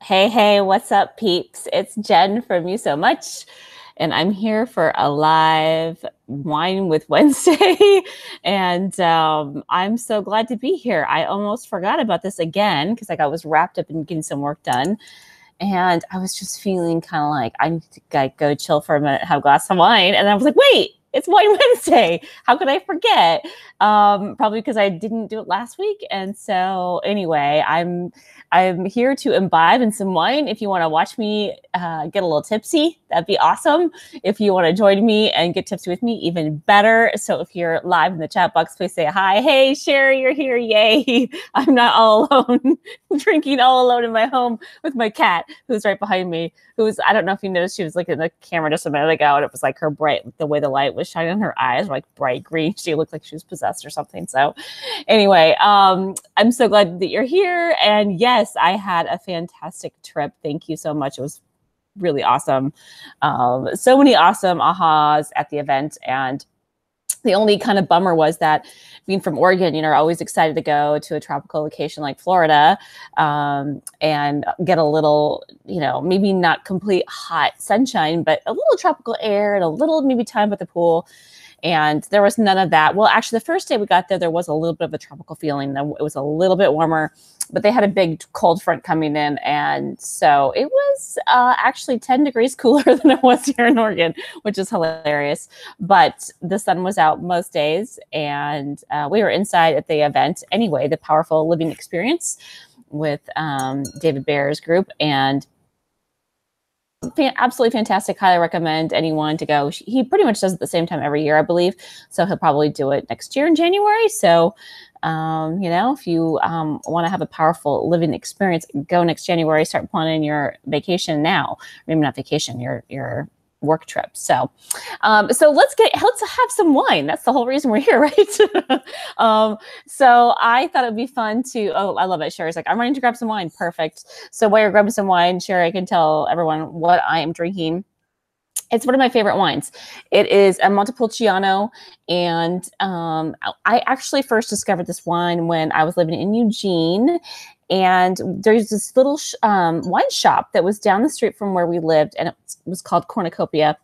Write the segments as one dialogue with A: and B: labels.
A: Hey, hey, what's up, peeps? It's Jen from You So Much, and I'm here for a live Wine with Wednesday. And I'm so glad to be here. I almost forgot about this again because I was wrapped up in getting some work done. And I was just feeling kind of like I need to go chill for a minute, have a glass of wine. And I was like, wait, it's Wine Wednesday. How could I forget? Probably because I didn't do it last week. And so anyway, I'm here to imbibe in some wine. If you want to watch me get a little tipsy, that'd be awesome. If you want to join me and get tipsy with me, even better. So if you're live in the chat box, please say hi. Hey, Sheri, you're here. Yay. I'm not all alone, drinking all alone in my home with my cat, who's right behind me, I don't know if you noticed, she was looking at the camera just a minute ago, and it was like her the way the light was shining on her eyes were like bright green. She looked like she was possessed or something. So anyway, I'm so glad that you're here. And yes, I had a fantastic trip. Thank you so much. It was really awesome. So many awesome ahas at the event. And the only kind of bummer was that being from Oregon, always excited to go to a tropical location like Florida and get a little, maybe not complete hot sunshine, but a little tropical air and a little maybe time at the pool. And there was none of that. Well, actually, the first day we got there was a little bit of a tropical feeling. It was a little bit warmer, but they had a big cold front coming in. And so it was actually 10 degrees cooler than it was here in Oregon, which is hilarious. But the sun was out most days, and we were inside at the event anyway, the Powerful Living Experience with David Bayer's group. And absolutely fantastic. Highly recommend anyone to go. He pretty much does it the same time every year, I believe. So he'll probably do it next year in January. So, if you want to have a powerful living experience, go next January, start planning your vacation now. Maybe not vacation, your work trip. So let's have some wine. That's the whole reason we're here, right? So I thought it'd be fun to, I love it. Sheri's like, I'm ready to grab some wine. Perfect. So while you're grabbing some wine, Sheri, I can tell everyone what I am drinking. It's one of my favorite wines. It is a Montepulciano, and I actually first discovered this wine when I was living in Eugene, and there's this little wine shop that was down the street from where we lived, and it was called Cornucopia.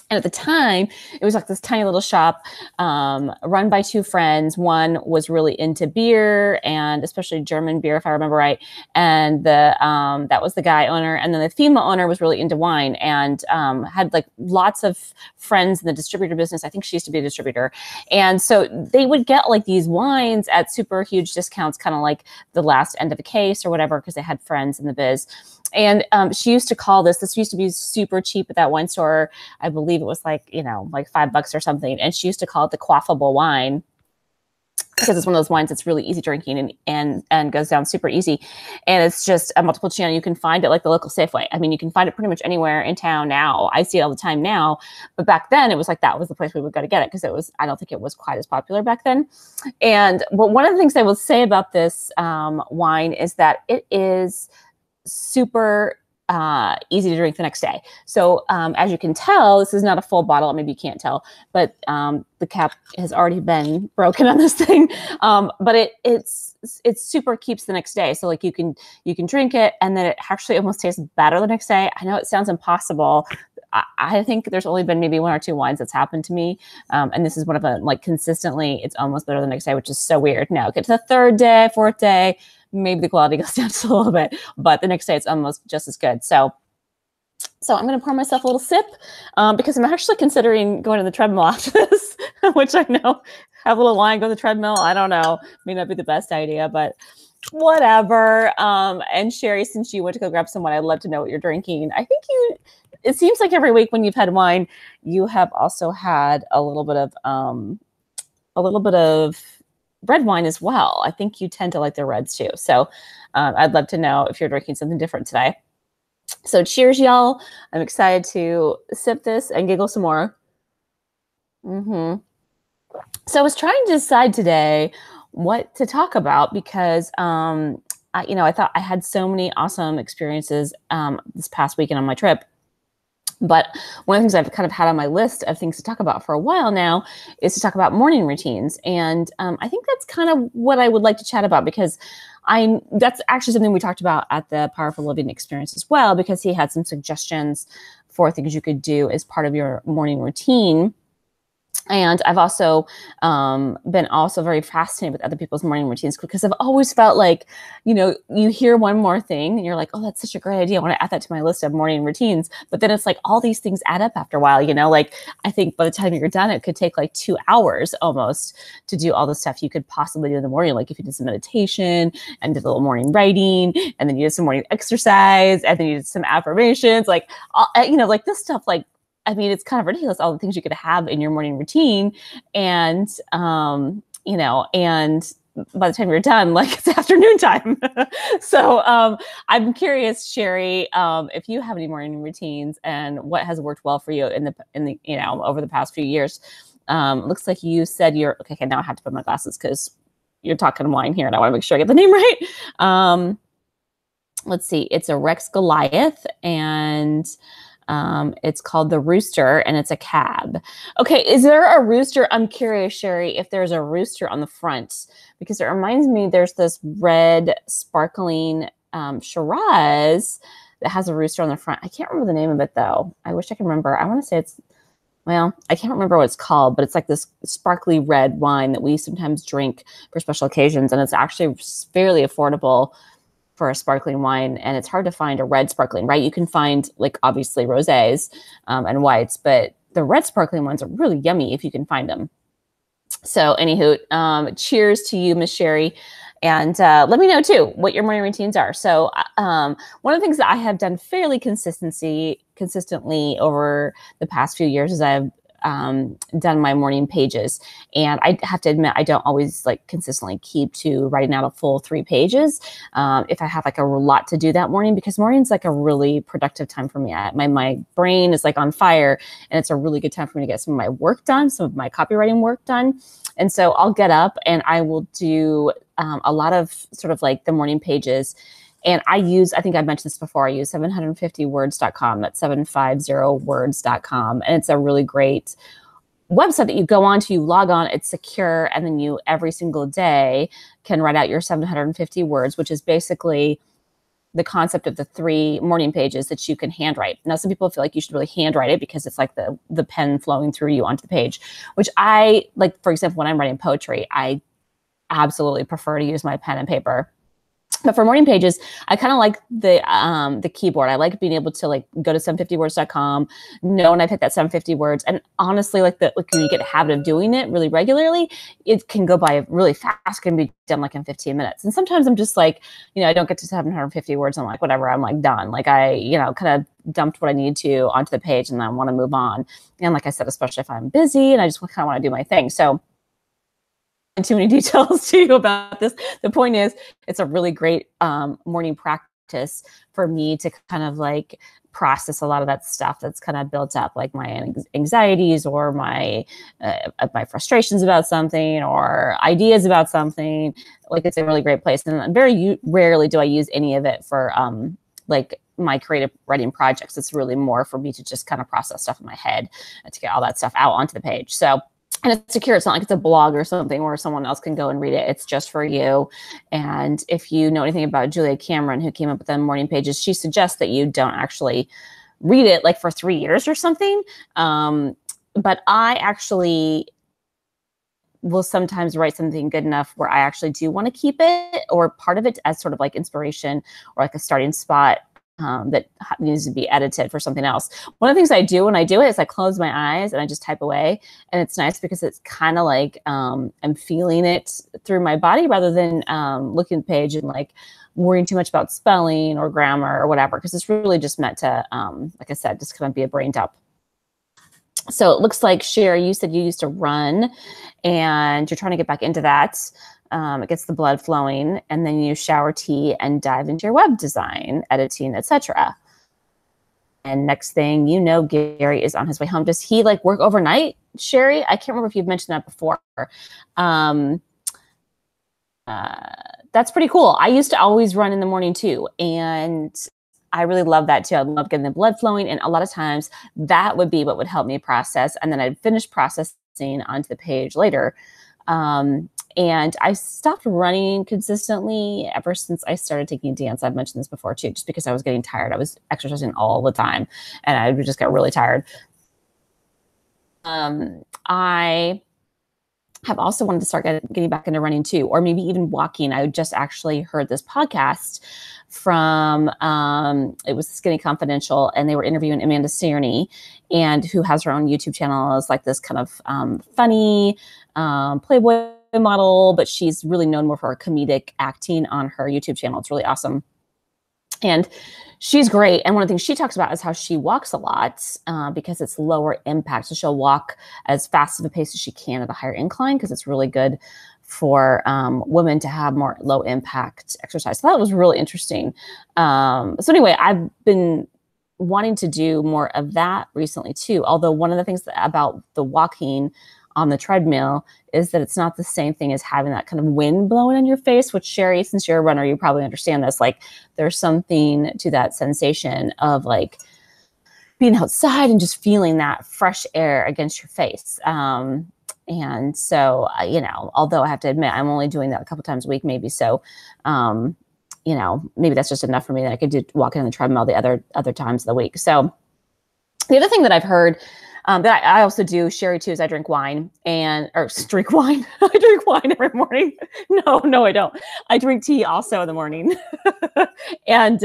A: And at the time, it was like this tiny little shop run by two friends. One was really into beer, and especially German beer, if I remember right. And that was the guy owner. And then the female owner was really into wine and had like lots of friends in the distributor business. I think she used to be a distributor. And so they would get like these wines at super huge discounts, kind of like the last end of a case or whatever, because they had friends in the biz. And she used to call this used to be super cheap at that wine store. I believe it was like, like $5 or something. And she used to call it the quaffable wine because it's one of those wines that's really easy drinking and goes down super easy. And it's just a Montepulciano. You can find it like the local Safeway. I mean, you can find it pretty much anywhere in town now. I see it all the time now. But back then it was like, that was the place we would go to get it, because I don't think it was quite as popular back then. But one of the things I will say about this wine is that it is super easy to drink the next day. So as you can tell, this is not a full bottle. Maybe you can't tell, but the cap has already been broken on this thing. But it's super keeps the next day. So like you can drink it, and then it actually almost tastes better the next day. I know it sounds impossible. I think there's only been maybe one or two wines that's happened to me. And this is one of them, like consistently, it's almost better the next day, which is so weird. Now get to the third day, fourth day, maybe the quality goes down just a little bit, but the next day it's almost just as good. So I'm going to pour myself a little sip because I'm actually considering going to the treadmill after this, which I know, have a little wine, go to the treadmill. I don't know. May not be the best idea, but whatever. And Sheri, since you went to go grab some wine, I'd love to know what you're drinking. I think it seems like every week when you've had wine, you have also had a little bit of red wine as well. I think you tend to like the reds too. So I'd love to know if you're drinking something different today. So cheers, y'all. I'm excited to sip this and giggle some more. So I was trying to decide today what to talk about because, I thought I had so many awesome experiences this past weekend on my trip. But one of the things I've kind of had on my list of things to talk about for a while now is to talk about morning routines. And I think that's kind of what I would like to chat about, because that's actually something we talked about at the Powerful Living Experience as well, because he had some suggestions for things you could do as part of your morning routine. And I've also been also very fascinated with other people's morning routines, because I've always felt like, you know, you hear one more thing and you're like, oh, that's such a great idea. I want to add that to my list of morning routines. But then it's like all these things add up after a while, you know, like I think by the time you're done, it could take like 2 hours almost to do all the stuff you could possibly do in the morning. Like if you did some meditation and did a little morning writing, and then you did some morning exercise, and then you did some affirmations, like, you know, like this stuff, like, I mean, it's kind of ridiculous, all the things you could have in your morning routine. And, you know, and by the time you're done, like it's afternoon time. So I'm curious, Sheri, if you have any morning routines and what has worked well for you in the, you know, over the past few years. Looks like you said okay, now I have to put my glasses because you're talking wine here and I want to make sure I get the name right. Let's see. It's a Rex Goliath, and it's called the Rooster, and it's a cab. Okay, is there a rooster? I'm curious, Sheri, if there's a rooster on the front, because it reminds me there's this red sparkling Shiraz that has a rooster on the front. I can't remember the name of it though. I wish I could remember. I want to say it's, well, I can't remember what it's called, but it's like this sparkly red wine that we sometimes drink for special occasions, and it's actually fairly affordable for a sparkling wine, and it's hard to find a red sparkling, right? You can find like obviously rosés and whites, but the red sparkling ones are really yummy if you can find them. So anywho, cheers to you, Miss Sheri. And let me know too what your morning routines are. So one of the things that I have done fairly consistently over the past few years is I've done my morning pages. And I have to admit, I don't always like consistently keep to writing out a full 3 pages. If I have like a lot to do that morning, because morning's like a really productive time for me. My brain is like on fire, and it's a really good time for me to get some of my work done, some of my copywriting work done. And so I'll get up and I will do a lot of sort of like the morning pages. And I think I've mentioned this before, I use 750words.com. That's 750words.com. And it's a really great website that you go on to, you log on, it's secure. And then you every single day can write out your 750 words, which is basically the concept of the 3 morning pages that you can handwrite. Now, some people feel like you should really handwrite it because it's like the pen flowing through you onto the page, which I like. For example, when I'm writing poetry, I absolutely prefer to use my pen and paper. But for morning pages, I kind of like the keyboard. I like being able to like go to 750words.com, know when I've hit that 750 words. And honestly, like when you get a habit of doing it really regularly, it can go by really fast. It can be done like in 15 minutes. And sometimes I'm just like, you know, I don't get to 750 words. I'm like, whatever, I'm like done. Like I, you know, kind of dumped what I need to onto the page, and I want to move on. And like I said, especially if I'm busy and I just kind of want to do my thing. So too many details to you about this. The point is, it's a really great morning practice for me to kind of like process a lot of that stuff that's kind of built up, like my anxieties or my frustrations about something or ideas about something. Like it's a really great place. And very rarely do I use any of it for like my creative writing projects. It's really more for me to just kind of process stuff in my head and to get all that stuff out onto the page. So, and it's secure. It's not like it's a blog or something where someone else can go and read it. It's just for you. And if you know anything about Julia Cameron, who came up with the morning pages, she suggests that you don't actually read it like for 3 years or something. But I actually will sometimes write something good enough where I actually do want to keep it or part of it as sort of like inspiration or like a starting spot that needs to be edited for something else. One of the things I do when I do it is I close my eyes and I just type away. And it's nice because it's kind of like I'm feeling it through my body rather than looking at the page and like worrying too much about spelling or grammar or whatever, because it's really just meant to, like I said, just kind of be a brain dump. So it looks like, Sheri, you said you used to run and you're trying to get back into that. It gets the blood flowing, and then you shower tea and dive into your web design, editing, etc. And next thing you know, Gary is on his way home. Does he like work overnight, Sheri? I can't remember if you've mentioned that before. That's pretty cool. I used to always run in the morning too, and I really love that too. I love getting the blood flowing, and a lot of times that would be what would help me process, and then I'd finish processing onto the page later. And I stopped running consistently ever since I started taking dance. I've mentioned this before too, just because I was getting tired. I was exercising all the time and I just got really tired. I have also wanted to start getting back into running too, or maybe even walking. I just actually heard this podcast from, it was Skinny Confidential, and they were interviewing Amanda Cerney, and who has her own YouTube channel. It's like this kind of funny Playboy model, but she's really known more for her comedic acting on her YouTube channel. It's really awesome. And she's great. And one of the things she talks about is how she walks a lot because it's lower impact. So she'll walk as fast of a pace as she can at a higher incline because it's really good for women to have more low impact exercise. So that was really interesting. So anyway, I've been wanting to do more of that recently too. Although one of the things about the walking on the treadmill is that it's not the same thing as having that kind of wind blowing in your face, which Sheri, since you're a runner, you probably understand this. Like there's something to that sensation of like being outside and just feeling that fresh air against your face. And so, you know, although I have to admit, I'm only doing that a couple times a week, maybe. So, you know, maybe that's just enough for me that I could do walking on the treadmill the other times of the week. So the other thing that I've heard that I also do, Sheri too, is I drink wine drink wine. I drink wine every morning. No, I don't. I drink tea also in the morning. And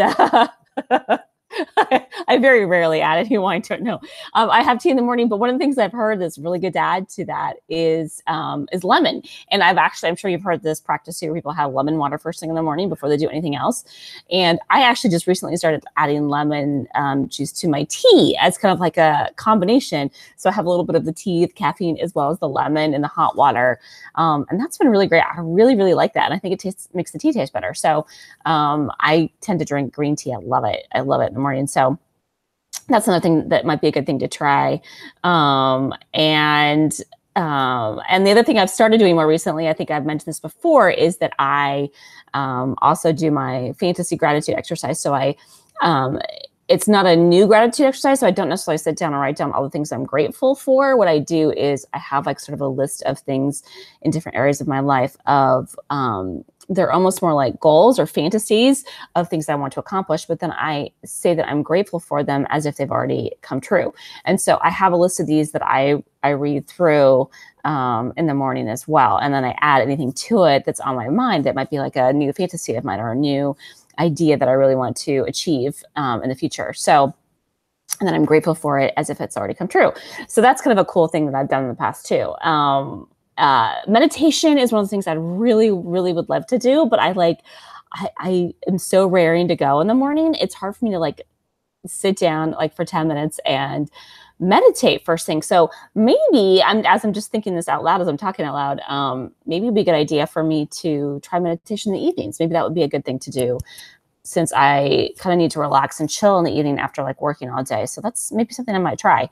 A: I very rarely add any wine to it. No, I have tea in the morning, but one of the things I've heard that's really good to add to that is lemon. And I'm sure you've heard this practice here. People have lemon water first thing in the morning before they do anything else. And I actually just recently started adding lemon juice to my tea as kind of like a combination. So I have a little bit of the tea, the caffeine, as well as the lemon and the hot water. And that's been really great. I really, really like that. And I think it makes the tea taste better. So I tend to drink green tea. I love it. I love it in the morning. So that's another thing that might be a good thing to try. And the other thing I've started doing more recently, I think I've mentioned this before, is that I also do my fantasy gratitude exercise. So it's not a new gratitude exercise, so I don't necessarily sit down and write down all the things I'm grateful for. What I do is I have like sort of a list of things in different areas of my life of they're almost more like goals or fantasies of things I want to accomplish, but then I say that I'm grateful for them as if they've already come true. And so I have a list of these that I read through in the morning as well. And then I add anything to it that's on my mind that might be like a new fantasy of mine or a new idea that I really want to achieve in the future. So, and then I'm grateful for it as if it's already come true. So that's kind of a cool thing that I've done in the past too. Meditation is one of the things I really, really would love to do, but I am so raring to go in the morning. It's hard for me to like sit down like for 10 minutes and meditate first thing. So maybe as I'm just thinking this out loud, as I'm talking out loud, maybe it'd be a good idea for me to try meditation in the evenings. Maybe that would be a good thing to do since I kind of need to relax and chill in the evening after like working all day. So that's maybe something I might try.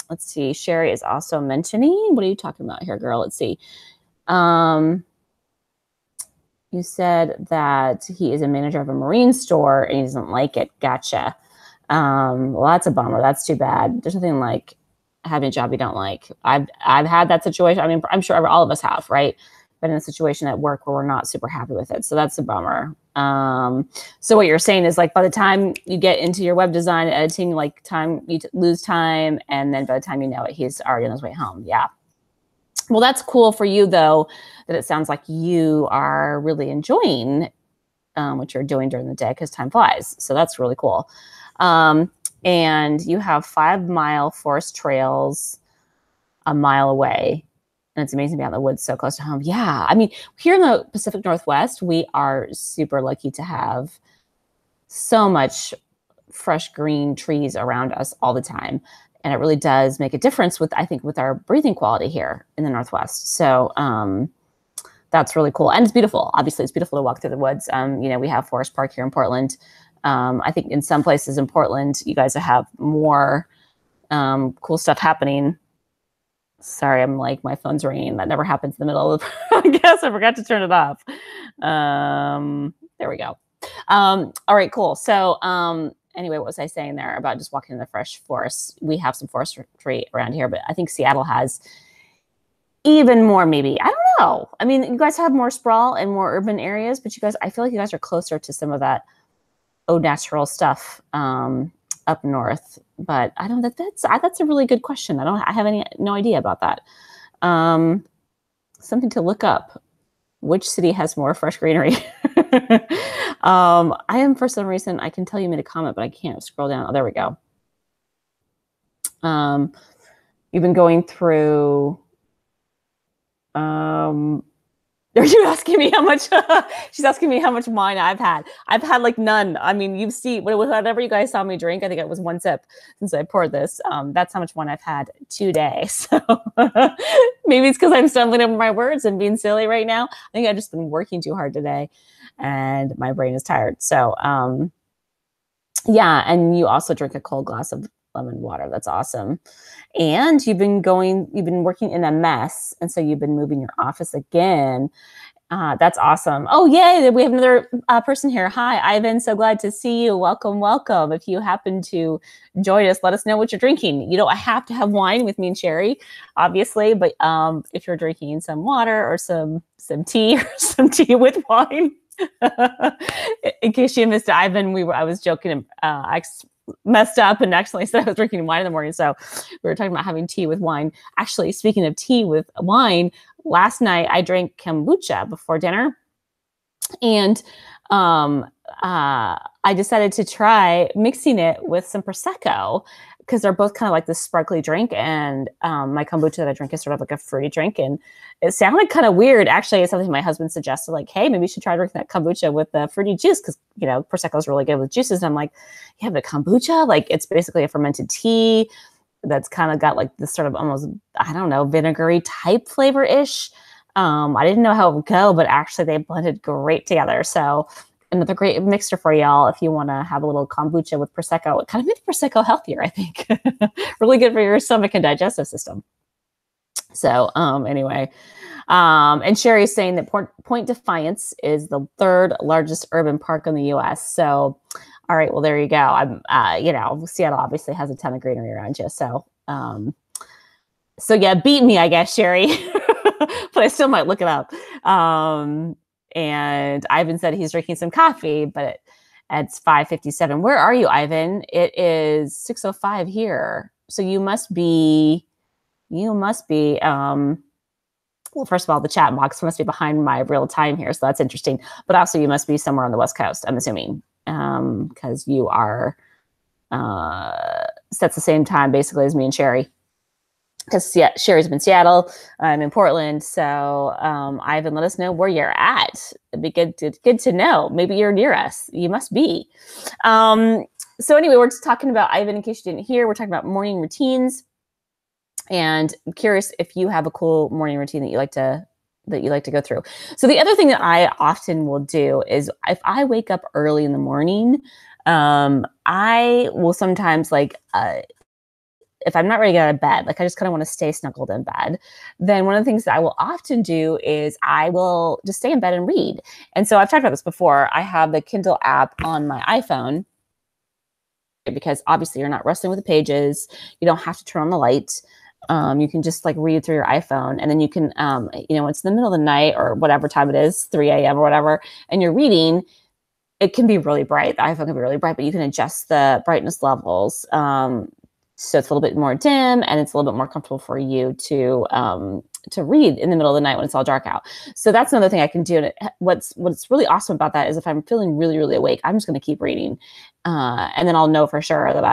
A: Let's see. Sheri is also mentioning, what are you talking about here, girl? Let's see. You said that he is a manager of a marine store and he doesn't like it. Gotcha. Well, that's a bummer. That's too bad. There's nothing like having a job you don't like. I've had that situation. I mean, I'm sure all of us have, right? But in a situation at work where we're not super happy with it. So that's a bummer. So what you're saying is like by the time you get into your web design editing, like you lose time. And then by the time you know it, he's already on his way home. Yeah. Well, that's cool for you though, that it sounds like you are really enjoying what you're doing during the day because time flies. So that's really cool. And you have 5-mile forest trails a mile away. And it's amazing to be out in the woods so close to home. Yeah. I mean, here in the Pacific Northwest, we are super lucky to have so much fresh green trees around us all the time. And it really does make a difference with our breathing quality here in the Northwest. So that's really cool. And it's beautiful. Obviously, it's beautiful to walk through the woods. We have Forest Park here in Portland. I think in some places in Portland, you guys have more cool stuff happening. Sorry, I'm like, my phone's ringing. That never happens in the middle of the podcast. I forgot to turn it off. There we go. All right, cool. So anyway, what was I saying there about just walking in the fresh forest? We have some forestry around here, but I think Seattle has even more maybe. I don't know. I mean, you guys have more sprawl and more urban areas, but you guys, I feel like you guys are closer to some of that au natural stuff up north. But I don't. That's a really good question. I have no idea about that. Something to look up. Which city has more fresh greenery? I am, for some reason, I can tell you made a comment, but I can't scroll down. Oh, there we go. You've been going through. Are you asking me how much? She's asking me how much wine I've had. I've had like none. I mean, you've seen whatever you guys saw me drink. I think it was one sip since I poured this. That's how much wine I've had today. So maybe it's because I'm stumbling over my words and being silly right now. I think I've just been working too hard today, and my brain is tired. So yeah, and you also drink a cold glass of lemon water. That's awesome. And you've been working in a mess. And so you've been moving your office again. That's awesome. Oh, yay. We have another person here. Hi, Ivan. So glad to see you. Welcome, welcome. If you happen to join us, let us know what you're drinking. You don't have to have wine with me and Sheri, obviously. But if you're drinking some water or some tea or some tea with wine, in case you missed it, Ivan, I was joking. I messed up and accidentally said I was drinking wine in the morning. So we were talking about having tea with wine. Actually, speaking of tea with wine, last night I drank kombucha before dinner. And I decided to try mixing it with some Prosecco because they're both kind of like this sparkly drink. And my kombucha that I drink is sort of like a fruity drink. And it sounded kind of weird. Actually, it's something my husband suggested, like, hey, maybe you should try drinking that kombucha with the fruity juice because, you know, Prosecco is really good with juices. And I'm like, yeah, but kombucha, like it's basically a fermented tea that's kind of got like this sort of almost, I don't know, vinegary type flavor-ish. I didn't know how it would go, but actually they blended great together. So another great mixture for y'all if you want to have a little kombucha with Prosecco. It kind of makes Prosecco healthier, I think. Really good for your stomach and digestive system. So anyway, and Sheri is saying that Point Defiance is the 3rd largest urban park in the U.S. So, all right, well, there you go. I'm, you know, Seattle obviously has a ton of greenery around you. So, so yeah, beat me, I guess, Sheri. But I still might look it up. And Ivan said he's drinking some coffee, but it's 5:57. Where are you, Ivan? It is 6:05 here. So you must be, well, first of all, the chat box must be behind my real time here. So that's interesting. But also you must be somewhere on the West Coast, I'm assuming, because you are, so that's the same time basically as me and Sheri. Because Sheri's in Seattle, I'm in Portland. So Ivan, let us know where you're at. It'd be good to know. Maybe you're near us. You must be. So anyway, we're just talking about, Ivan, in case you didn't hear, we're talking about morning routines. And I'm curious if you have a cool morning routine that you like to go through. So the other thing that I often will do is if I wake up early in the morning, I will sometimes like, if I'm not ready to get out of bed, like I just kind of want to stay snuggled in bed, then one of the things that I will often do is I will just stay in bed and read. And so I've talked about this before. I have the Kindle app on my iPhone because obviously you're not wrestling with the pages. You don't have to turn on the light. You can just like read through your iPhone, and then you can, you know, it's in the middle of the night or whatever time it is, 3 a.m. or whatever, and you're reading, it can be really bright. The iPhone can be really bright, but you can adjust the brightness levels. So it's a little bit more dim and it's a little bit more comfortable for you to read in the middle of the night when it's all dark out. So that's another thing I can do. And what's really awesome about that is if I'm feeling really, really awake, I'm just going to keep reading. And then I'll know for sure that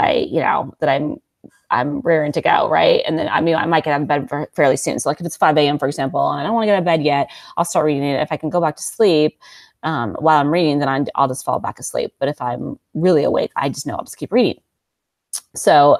A: I'm raring to go. Right. And then, I mean, I might get out of bed fairly soon. So like if it's 5 a.m., for example, and I don't want to get out of bed yet, I'll start reading it. If I can go back to sleep while I'm reading, then I'll just fall back asleep. But if I'm really awake, I just know I'll just keep reading. So,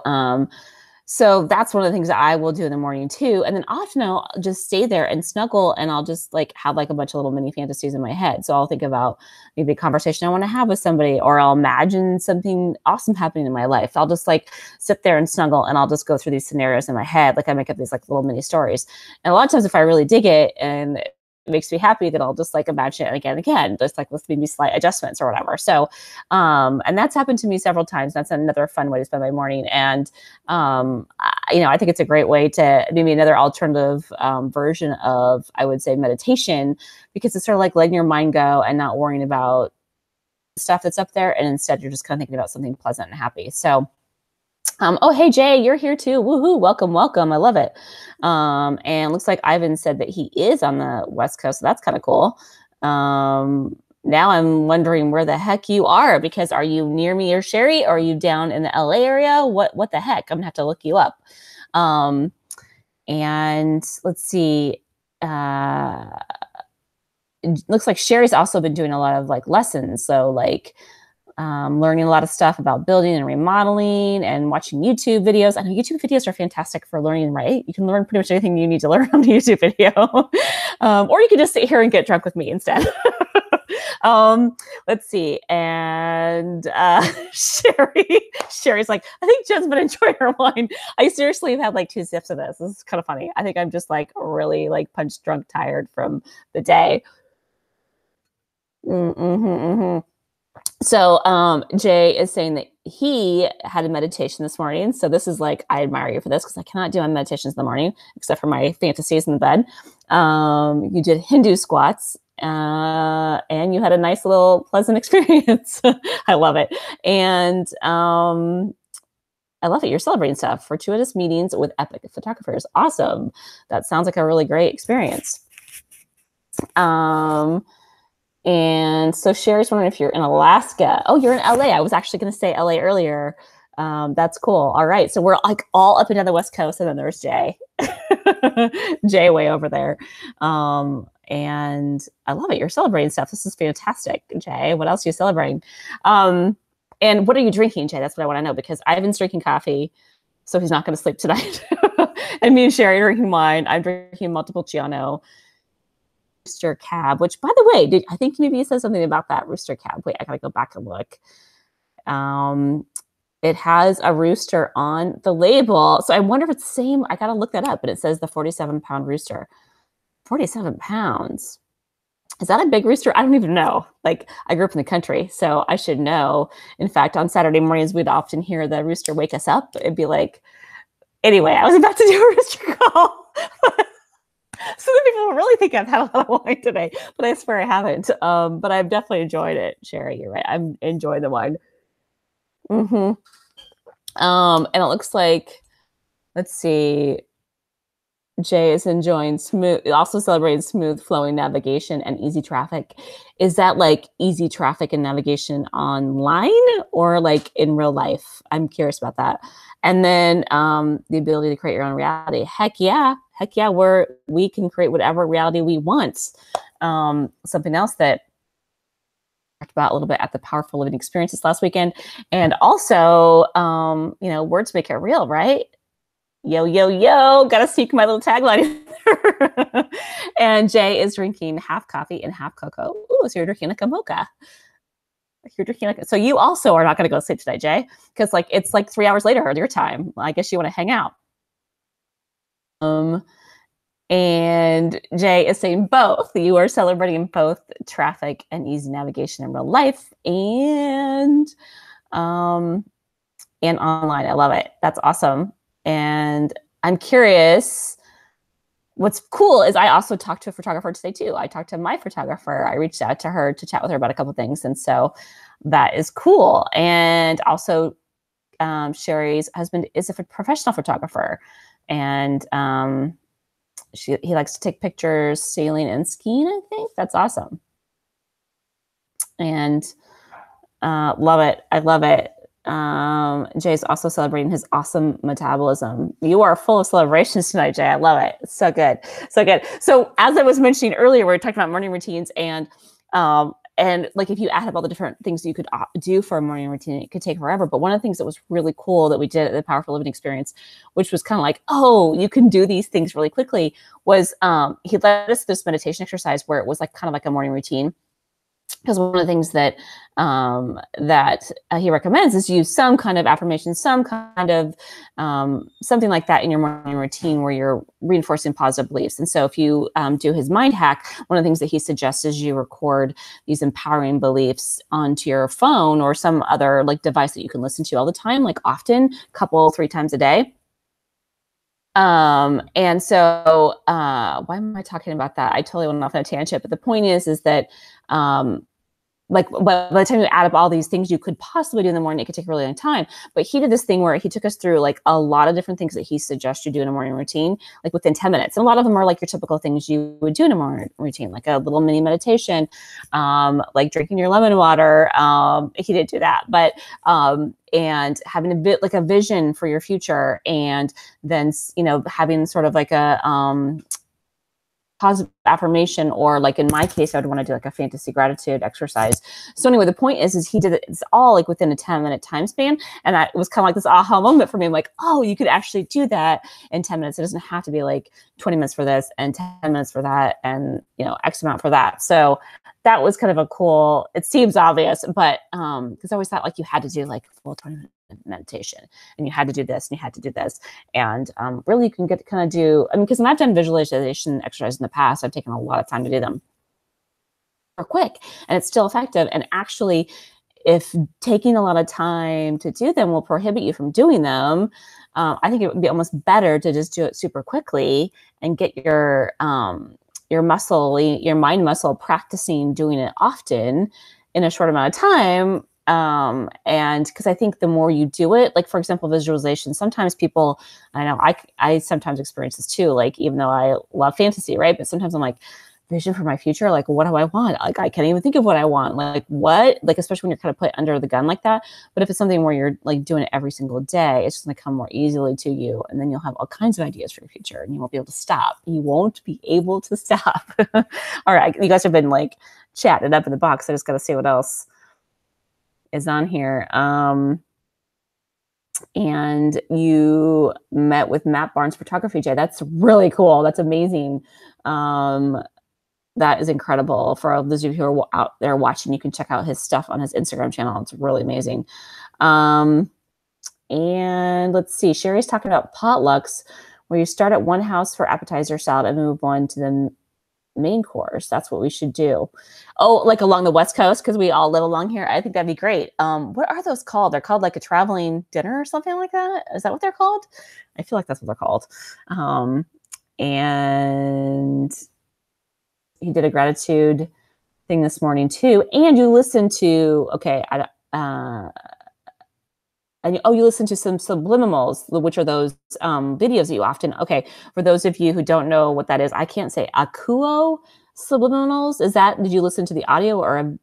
A: so that's one of the things that I will do in the morning too. And then often I'll just stay there and snuggle, and I'll just like have like a bunch of little mini fantasies in my head. So I'll think about maybe a conversation I want to have with somebody, or I'll imagine something awesome happening in my life. I'll just like sit there and snuggle, and I'll just go through these scenarios in my head. Like I make up these like little mini stories. And a lot of times if I really dig it and makes me happy, then I'll just like imagine it again and again, just like with maybe slight adjustments or whatever. So, and that's happened to me several times. That's another fun way to spend my morning. And, I think it's a great way to maybe another alternative version of, I would say, meditation, because it's sort of like letting your mind go and not worrying about stuff that's up there. And instead you're just kind of thinking about something pleasant and happy. So, oh, hey, Jay, you're here too. Woohoo. Welcome. Welcome. I love it. And looks like Ivan said that he is on the West Coast. So that's kind of cool. Now I'm wondering where the heck you are, because are you near me or Sheri, or are you down in the LA area? What the heck? I'm gonna have to look you up. And let's see. It looks like Sheri's also been doing a lot of like lessons. So like, learning a lot of stuff about building and remodeling and watching YouTube videos. I know YouTube videos are fantastic for learning, right? You can learn pretty much anything you need to learn on a YouTube video. Or you can just sit here and get drunk with me instead. Let's see. And Sheri's like, I think Jen's been enjoying her wine. I seriously have had like 2 sips of this. This is kind of funny. I think I'm just like really like punch drunk, tired from the day. So Jay is saying that he had a meditation this morning. So this is like, I admire you for this, because I cannot do my meditations in the morning except for my fantasies in the bed. You did Hindu squats, and you had a nice little pleasant experience. I love it. And I love it. You're celebrating stuff. Fortuitous meetings with epic photographers. Awesome. That sounds like a really great experience. And so Sheri's wondering if you're in Alaska. Oh, you're in LA. I was actually going to say LA earlier. That's cool. All right. So we're like all up and down the West Coast, and then there's Jay. Jay way over there. And I love it. You're celebrating stuff. This is fantastic, Jay. What else are you celebrating? And what are you drinking, Jay? That's what I want to know, because Ivan's drinking coffee, so he's not going to sleep tonight. And me and Sheri are drinking wine. I'm drinking Montepulciano. Rooster cab, which, by the way, I think maybe you said something about that Rooster cab. Wait, I gotta go back and look. It has a rooster on the label, so I wonder if it's the same. I gotta look that up, but it says the 47-pound rooster. 47 pounds. Is that a big rooster? I don't even know. Like, I grew up in the country, so I should know. In fact, on Saturday mornings, we'd often hear the rooster wake us up. It'd be like, anyway, I was about to do a rooster call. So the people really think I've had a lot of wine today, but I swear I haven't. But I've definitely enjoyed it, Sheri. You're right. I'm enjoying the wine. And it looks like, let's see, Jay is enjoying also celebrating smooth flowing navigation and easy traffic. Is that like easy traffic and navigation online, or like in real life? I'm curious about that. And then the ability to create your own reality. Heck yeah, where we can create whatever reality we want. Something else that I talked about a little bit at the Powerful Living Experiences last weekend. And also, words make it real, right? Yo, yo, yo, gotta sneak my little tagline in there. And Jay is drinking half coffee and half cocoa. Ooh, so you're drinking like a mocha. So you also are not going to go sleep tonight, Jay, because like it's like 3 hours later your time. I guess you want to hang out. And Jay is saying both. You are celebrating both traffic and easy navigation in real life and online. I love it. That's awesome. And I'm curious. What's cool is I also talked to a photographer today too. I talked to my photographer. I reached out to her to chat with her about a couple of things. And so that is cool. And also Sheri's husband is a professional photographer, and he likes to take pictures sailing and skiing, I think. That's awesome. And love it. I love it. Jay's also celebrating his awesome metabolism. You are full of celebrations tonight, Jay. I love it. It's so good. So good. So as I was mentioning earlier, we were talking about morning routines, and like if you add up all the different things you could do for a morning routine, it could take forever. But one of the things that was really cool that we did at the Powerful Living Experience, which was kind of like, oh, you can do these things really quickly, was he led us this meditation exercise where it was like kind of like a morning routine. because one of the things that he recommends is use some kind of affirmation, some kind of something like that in your morning routine where you're reinforcing positive beliefs. And so if you do his mind hack, one of the things that he suggests is you record these empowering beliefs onto your phone or some other like device that you can listen to all the time, like often, three times a day. And so why am I talking about that? I totally went off on a tangent, but the point is that like by the time you add up all these things you could possibly do in the morning, it could take a really long time. But he did this thing where he took us through like a lot of different things that he suggests you do in a morning routine, like within 10 minutes. And a lot of them are like your typical things you would do in a morning routine, like a little mini meditation, like drinking your lemon water. He didn't do that, but and having a bit like a vision for your future, and then, you know, having sort of like a positive affirmation, or like in my case, I would want to do like a fantasy gratitude exercise. So anyway, the point is he did it. It's all like within a 10-minute time span. And it was kind of like this aha moment for me. I'm like, oh, you could actually do that in 10 minutes. It doesn't have to be like 20 minutes for this and 10 minutes for that and, you know, X amount for that. So that was kind of a cool, it seems obvious, but because I always thought like you had to do like a full 20-minute meditation and you had to do this and you had to do this. And really you can get kind of do, I mean, because when I've done visualization exercises in the past, I've taken a lot of time to do them. They're quick and it's still effective. And actually, if taking a lot of time to do them will prohibit you from doing them, I think it would be almost better to just do it super quickly and get your muscle, your mind muscle practicing doing it often in a short amount of time. And because I think the more you do it, like for example, visualization, sometimes people, I know I sometimes experience this too, like even though I love fantasy, right? But sometimes I'm like, vision for my future, like what do I want? Like I can't even think of what I want. Like what? Like especially when you're kind of put under the gun like that. But if it's something where you're like doing it every single day, it's just gonna come more easily to you, and then you'll have all kinds of ideas for your future, and you won't be able to stop. You won't be able to stop. All right, you guys have been like chatting up in the box. I just gotta see what else is on here. And you met with Matt Barnes Photography, Jay. That's really cool. That's amazing. That is incredible. For those of you who are out there watching, you can check out his stuff on his Instagram channel. It's really amazing. And let's see, Sheri's talking about potlucks, where you start at one house for appetizer salad and move on to the main course. That's what we should do. Oh, like along the West Coast, because we all live along here. I think that'd be great. What are those called? They're called like a traveling dinner or something like that. Is that what they're called? I feel like that's what they're called. And he did a gratitude thing this morning too. And you listened to, okay, you listen to some subliminals, which are those videos that you often, okay, for those of you who don't know what that is, I can't say Akuo Subliminals. Is that, did you listen to the audio or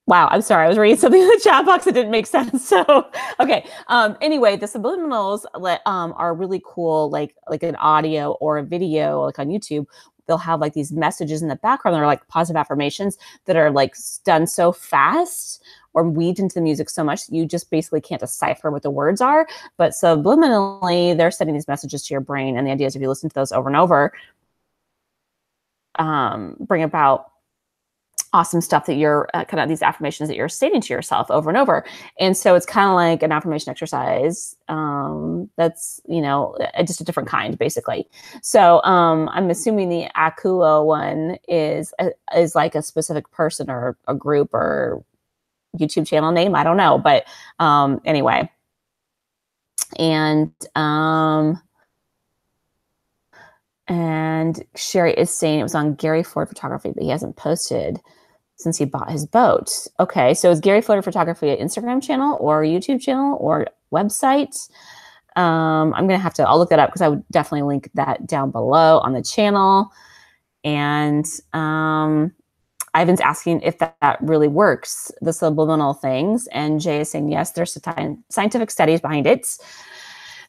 A: wow, I'm sorry. I was reading something in the chat box that didn't make sense. So, okay. Anyway, the subliminals are really cool, like an audio or a video, like on YouTube. They'll have like these messages in the background that are like positive affirmations that are like done so fast or weaved into the music so much that you just basically can't decipher what the words are. But subliminally, they're sending these messages to your brain. And the idea is if you listen to those over and over, bring about awesome stuff that you're kind of these affirmations that you're stating to yourself over and over. And so it's kind of like an affirmation exercise that's, you know, just a different kind basically. So I'm assuming the Akuo one is like a specific person or a group or YouTube channel name. I don't know. But anyway. And Sheri is saying it was on Gary Ford Photography, but he hasn't posted since he bought his boat. Okay, so is Gary Ford Photography an Instagram channel or a YouTube channel or website? I'm gonna have to, I'll look that up because I would definitely link that down below on the channel. And Ivan's asking if that really works, the subliminal things. And Jay is saying, yes, there's scientific studies behind it.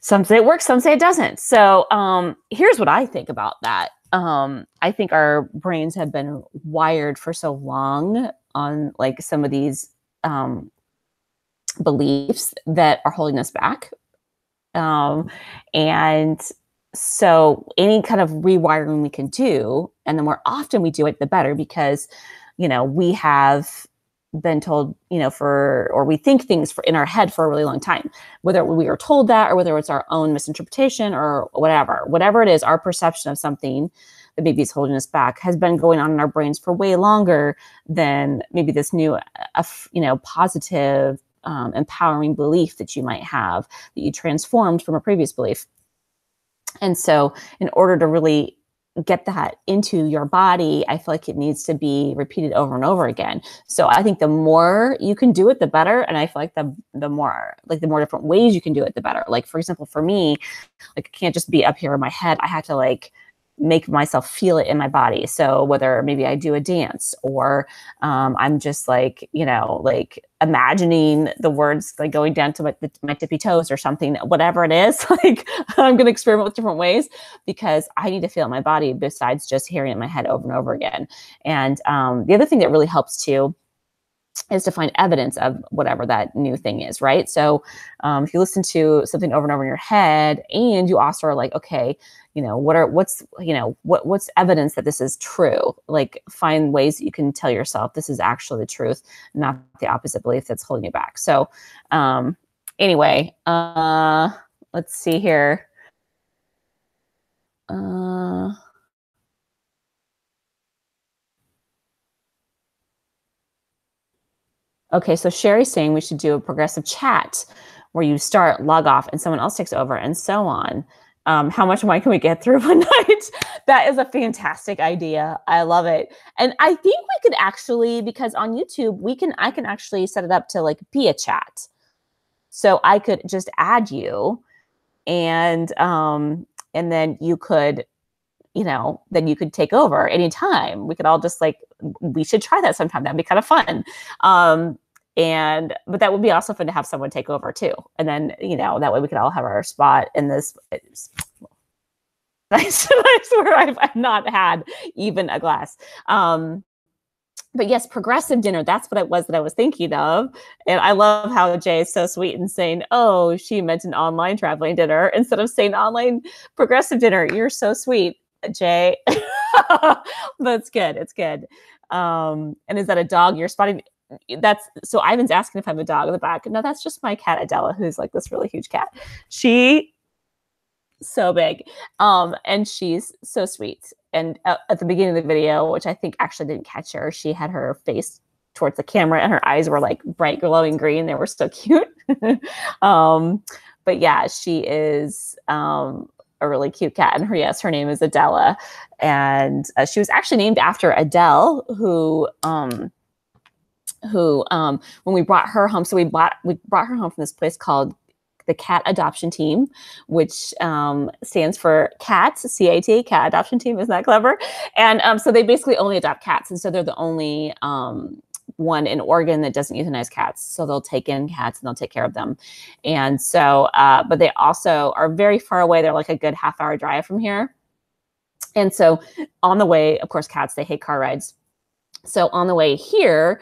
A: Some say it works, some say it doesn't. So here's what I think about that. I think our brains have been wired for so long on like some of these beliefs that are holding us back. And So any kind of rewiring we can do, and the more often we do it, the better, because, we have been told, or we think things in our head for a really long time, whether we are told that or whether it's our own misinterpretation or whatever it is, our perception of something that maybe is holding us back has been going on in our brains for way longer than maybe this new, positive, empowering belief that you might have that you transformed from a previous belief. And so in order to really get that into your body, I feel like it needs to be repeated over and over again. So I think the more you can do it, the better. And I feel like the more different ways you can do it, the better. Like, for example, for me, like, it can't just be up here in my head. I have to make myself feel it in my body. So whether maybe I do a dance or I'm just imagining the words going down to my tippy toes or something, whatever it is, I'm going to experiment with different ways because I need to feel it in my body besides just hearing it in my head over and over again. And the other thing that really helps too is to find evidence of whatever that new thing is, right? So if you listen to something over and over in your head and you also are like, okay, what's evidence that this is true? Like, find ways that you can tell yourself this is actually the truth, not the opposite belief that's holding you back. So anyway, let's see here. Okay, so Sheri's saying we should do a progressive chat where you start, log off, and someone else takes over, and so on. How much wine can we get through one night? That is a fantastic idea. I love it. And I think we could actually, because on YouTube, I can actually set it up to be a chat. So I could just add you and then you could, then you could take over anytime. We could all just we should try that sometime. That'd be kind of fun. But that would be also fun to have someone take over too. And then, that way we could all have our spot in this. I swear I've not had even a glass. But yes, progressive dinner, that's what it was that I was thinking of. And I love how Jay is so sweet and saying, oh, she meant an online traveling dinner instead of saying online progressive dinner. You're so sweet, Jay. That's good. It's good. And is that a dog you're spotting? So Ivan's asking if I'm a dog in the back. No, that's just my cat Adela, who's this really huge cat. She so big, and she's so sweet. And at the beginning of the video, which I think actually didn't catch her, she had her face towards the camera and her eyes were bright glowing green. They were so cute. But yeah, she is a really cute cat, and her name is Adela, and she was actually named after Adele, who when we brought her home, so we brought her home from this place called the Cat Adoption Team, which stands for CAT, C-A-T, Cat Adoption Team. Isn't that clever? And so they basically only adopt cats, and so they're the only one in Oregon that doesn't euthanize cats. So they'll take in cats and they'll take care of them. And so, but they also are very far away. They're a good half-hour drive from here. And so on the way, of course, cats, they hate car rides. So on the way here,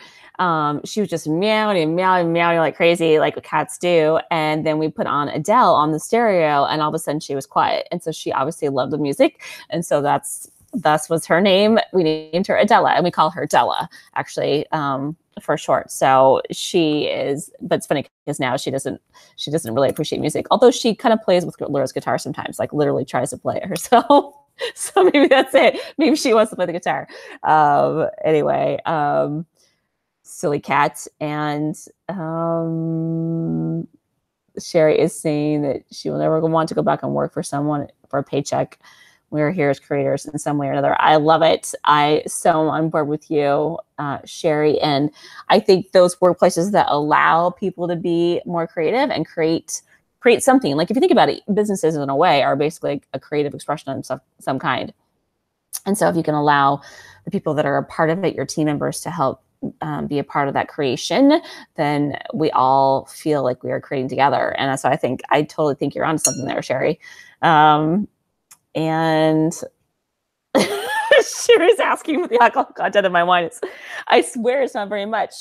A: she was just meowing like crazy, like cats do. And then we put on Adele on the stereo, and all of a sudden she was quiet. And so she obviously loved the music. And so thus was her name. We named her Adela, and we call her Della, actually, for short. So she is, but it's funny because now she doesn't really appreciate music, although she kind of plays with Laura's guitar sometimes, literally tries to play it herself. So maybe that's it. Maybe she wants to play the guitar. Anyway, silly cat. And Sheri is saying that she will never want to go back and work for someone for a paycheck. We're here as creators in some way or another. I love it. I so on board with you, Sheri. And I think those workplaces that allow people to be more creative and create something. If you think about it, businesses in a way are basically a creative expression of some kind. And so if you can allow the people that are a part of it, your team members, to help be a part of that creation, then we all feel like we are creating together. And so I totally think you're onto something there, Sheri. And Sheri's asking what the alcohol content of my wine is. I swear it's not very much.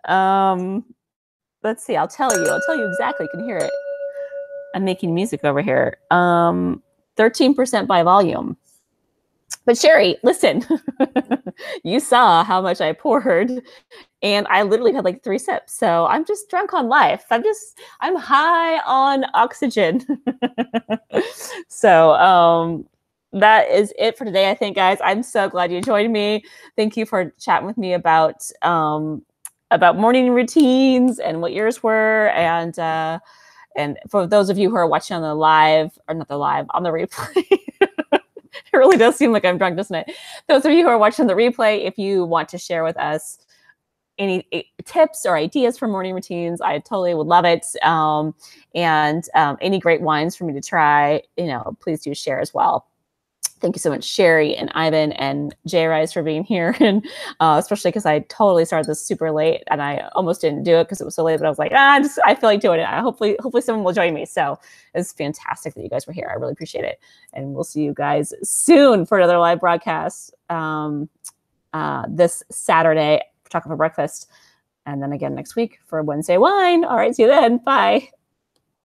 A: Let's see. I'll tell you exactly. You can hear it. I'm making music over here. 13% by volume. But Sheri, listen, you saw how much I poured, and I literally had like 3 sips. So I'm just drunk on life. I'm high on oxygen. So that is it for today, I think, guys. I'm so glad you joined me. Thank you for chatting with me about morning routines and what yours were. And for those of you who are watching on the live, or not the live, on the replay, it really does seem like I'm drunk, doesn't it? Those of you who are watching the replay, if you want to share with us any tips or ideas for morning routines, I totally would love it. And any great wines for me to try, please do share as well. Thank you so much, Sheri and Ivan and J Rise, for being here, and especially because I totally started this super late, and I almost didn't do it because it was so late. But I was like, I feel like doing it. Hopefully someone will join me. So it's fantastic that you guys were here. I really appreciate it, and we'll see you guys soon for another live broadcast this Saturday for Chocolate for Breakfast, and then again next week for Wednesday Wine. All right, see you then. Bye.